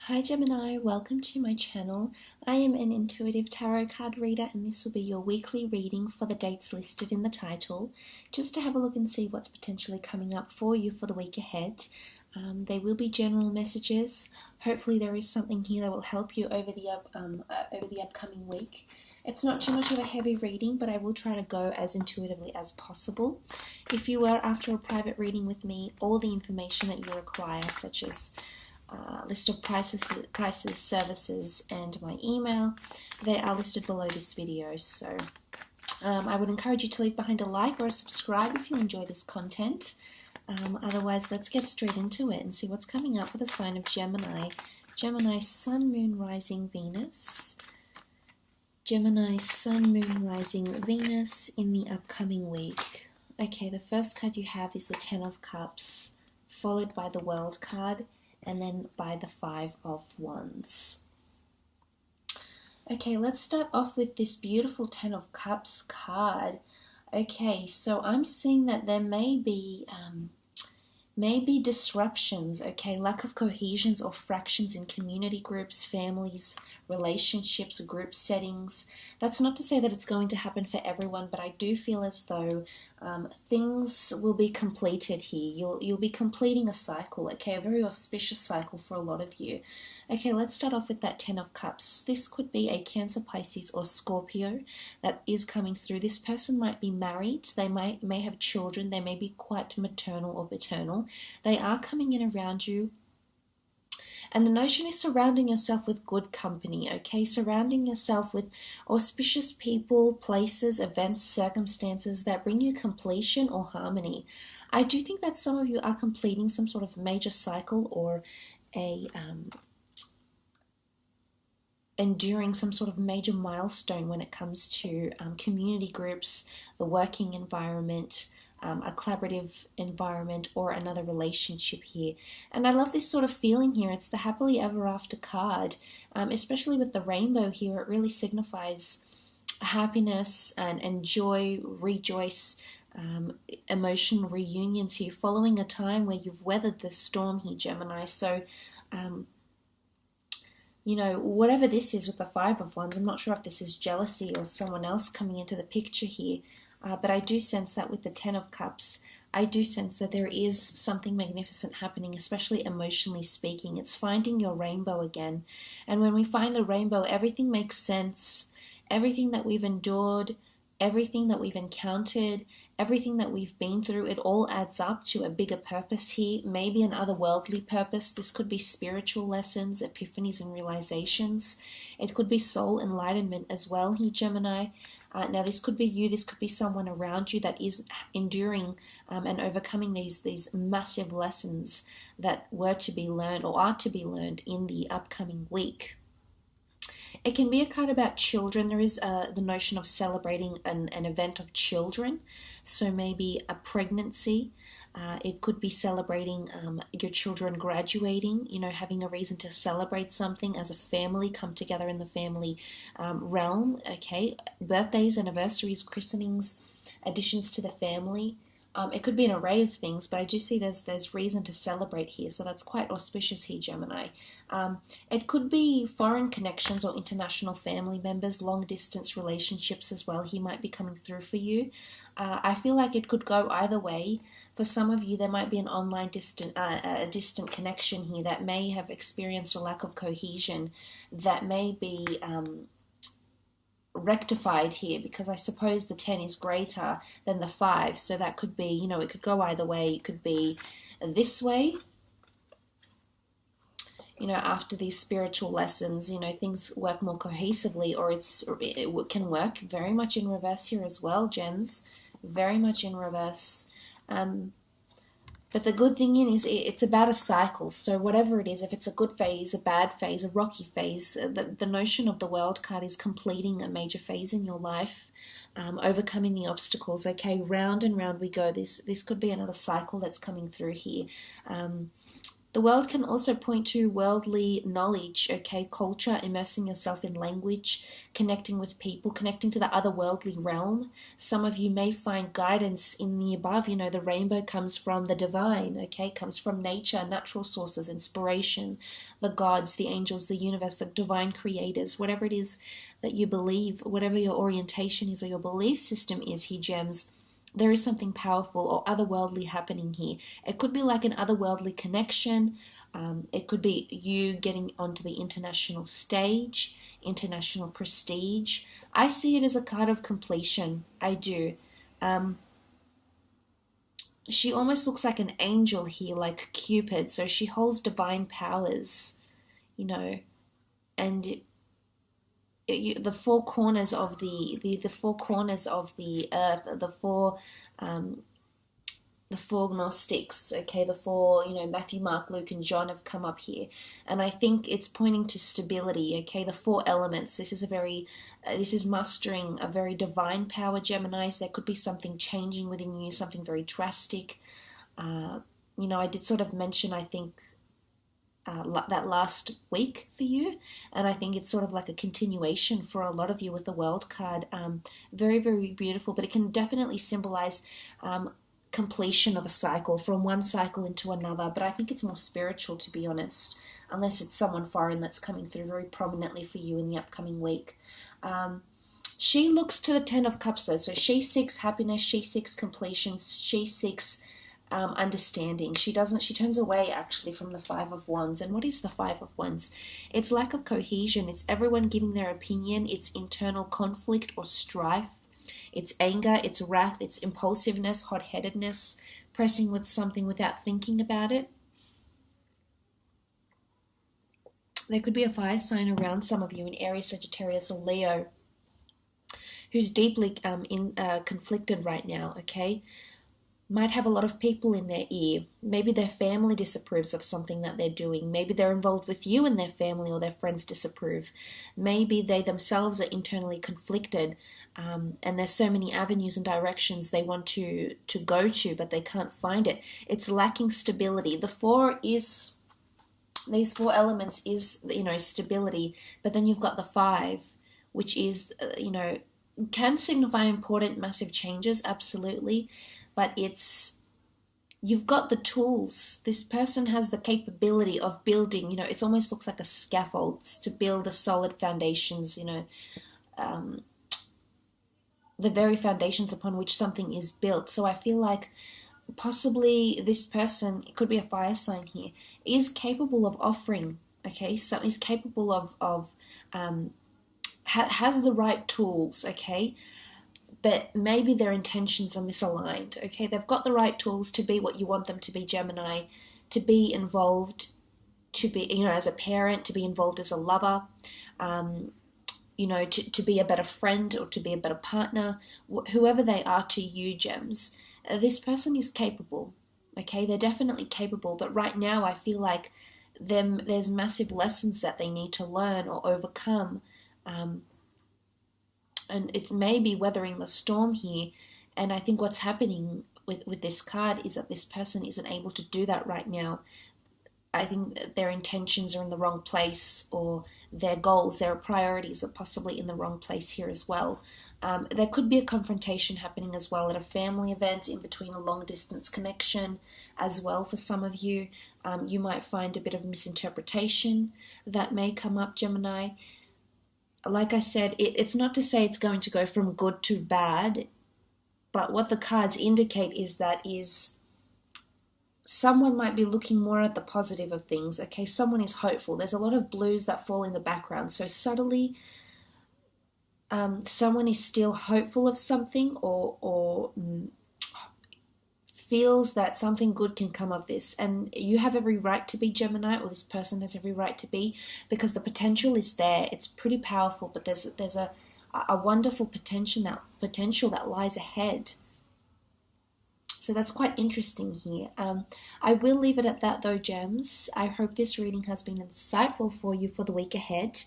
Hi Gemini, welcome to my channel. I am an intuitive tarot card reader and this will be your weekly reading for the dates listed in the title, just to have a look and see what's potentially coming up for you for the week ahead. They will be general messages. Hopefully there is something here that will help you over the upcoming week. It's not too much of a heavy reading, but I will try to go as intuitively as possible. If you are after a private reading with me, all the information that you require, such as list of prices, services, and my email, they are listed below this video. So I would encourage you to leave behind a like or a subscribe if you enjoy this content. Otherwise, let's get straight into it and see what's coming up for the sign of Gemini. Gemini, Sun, Moon, Rising, Venus. Gemini, Sun, Moon, Rising, Venus in the upcoming week. Okay, the first card you have is the Ten of Cups, followed by the World card, and then by the Five of Wands. Okay, let's start off with this beautiful Ten of Cups card. Okay, so I'm seeing that there may be disruptions, okay, lack of cohesions or fractions in community groups, families, relationships, group settings. That's not to say that it's going to happen for everyone, but I do feel as though things will be completed here. You'll be completing a cycle, okay, a very auspicious cycle for a lot of you. Okay, let's start off with that Ten of Cups. This could be a Cancer, Pisces, or Scorpio that is coming through. This person might be married. They may have children. They may be quite maternal or paternal. They are coming in around you. And the notion is surrounding yourself with good company, okay? Surrounding yourself with auspicious people, places, events, circumstances that bring you completion or harmony. I do think that some of you are completing some sort of major cycle or enduring some sort of major milestone when it comes to community groups, the working environment, a collaborative environment, or another relationship here. And I love this sort of feeling here. It's the happily ever after card, especially with the rainbow here. It really signifies happiness and joy, rejoice, emotional reunions here, following a time where you've weathered the storm here, Gemini. So, you know, whatever this is with the Five of Wands, I'm not sure if this is jealousy or someone else coming into the picture here. But I do sense that with the Ten of Cups, I do sense that there is something magnificent happening, especially emotionally speaking. It's finding your rainbow again. And when we find the rainbow, everything makes sense. Everything that we've endured, everything that we've encountered, everything that we've been through, it all adds up to a bigger purpose here, maybe an otherworldly purpose. This could be spiritual lessons, epiphanies, and realizations. It could be soul enlightenment as well here, Gemini. Now, this could be you, this could be someone around you that is enduring and overcoming these massive lessons that were to be learned or are to be learned in the upcoming week. It can be a card about children. There is the notion of celebrating an event of children, so maybe a pregnancy. It could be celebrating your children graduating, you know, having a reason to celebrate something as a family, come together in the family realm, okay? Birthdays, anniversaries, christenings, additions to the family. It could be an array of things, but I do see there's reason to celebrate here, so that's quite auspicious here, Gemini. It could be foreign connections or international family members, long-distance relationships as well. He might be coming through for you. I feel like it could go either way. For some of you, there might be an online distant connection here that may have experienced a lack of cohesion, that may be rectified here, because I suppose the 10 is greater than the 5, so that could be, you know, it could go either way. It could be this way, you know, after these spiritual lessons, you know, things work more cohesively, or it can work very much in reverse here as well, gems, very much in reverse. But the good thing is it's about a cycle. So whatever it is, if it's a good phase, a bad phase, a rocky phase, the notion of the World card is completing a major phase in your life, overcoming the obstacles. Okay, round and round we go. This could be another cycle that's coming through here. The world can also point to worldly knowledge, okay, culture, immersing yourself in language, connecting with people, connecting to the otherworldly realm. Some of you may find guidance in the above. You know, the rainbow comes from the divine, okay, comes from nature, natural sources, inspiration, the gods, the angels, the universe, the divine creators, whatever it is that you believe, whatever your orientation is or your belief system is here, gems. There is something powerful or otherworldly happening here. It could be like an otherworldly connection. It could be you getting onto the international stage, international prestige. I see it as a card of completion. I do. She almost looks like an angel here, like Cupid. So she holds divine powers, you know, and the four corners of the four corners of the earth, the four Gnostics, okay, the four, you know, Matthew, Mark, Luke, and John have come up here, and I think it's pointing to stability. Okay, the four elements. This is a very, this is mustering a very divine power, Geminis. There could be something changing within you, something very drastic. You know, I did sort of mention, I think, that last week for you, and I think it's sort of like a continuation for a lot of you with the World card. Very, very beautiful, but it can definitely symbolize completion of a cycle, from one cycle into another, but I think it's more spiritual, to be honest, unless it's someone foreign that's coming through very prominently for you in the upcoming week. She looks to the Ten of Cups though, so she seeks happiness, she seeks completion, she seeks understanding. She turns away actually from the Five of Wands. And what is the Five of Wands? It's lack of cohesion. It's everyone giving their opinion. It's internal conflict or strife. It's anger, it's wrath, it's impulsiveness, hot-headedness, pressing with something without thinking about it. There could be a fire sign around some of you in Aries, Sagittarius, or Leo who's deeply conflicted right now, okay? Might have a lot of people in their ear. Maybe their family disapproves of something that they're doing. Maybe they're involved with you and their family or their friends disapprove. Maybe they themselves are internally conflicted, and there's so many avenues and directions they want to go to, but they can't find it. It's lacking stability. These four elements is, you know, stability, but then you've got the five, which is, you know, can signify important, massive changes, absolutely. But you've got the tools. This person has the capability of building, you know, it almost looks like a scaffold to build a solid foundations, you know, the very foundations upon which something is built. So I feel like possibly this person, it could be a fire sign here, is capable of offering, okay, so is capable of has the right tools, okay, but maybe their intentions are misaligned, okay? They've got the right tools to be what you want them to be, Gemini, to be involved, to be, you know, as a parent, to be involved as a lover, you know, to be a better friend or to be a better partner, whoever they are to you, Gems. This person is capable, okay? They're definitely capable, but right now I feel like there's massive lessons that they need to learn or overcome, and it's maybe weathering the storm here. And I think what's happening with this card is that this person isn't able to do that right now. I think that their intentions are in the wrong place, or their goals, their priorities are possibly in the wrong place here as well. There could be a confrontation happening as well at a family event, in between a long distance connection as well for some of you. You might find a bit of misinterpretation that may come up, Gemini. Like I said, it's not to say it's going to go from good to bad, but what the cards indicate is that someone might be looking more at the positive of things, okay? Someone is hopeful. There's a lot of blues that fall in the background, so subtly someone is still hopeful of something, or feels that something good can come of this. And you have every right to be, Gemini, or this person has every right to be, because the potential is there. It's pretty powerful, but there's a wonderful potential that lies ahead. So that's quite interesting here. I will leave it at that though, Gems. I hope this reading has been insightful for you for the week ahead.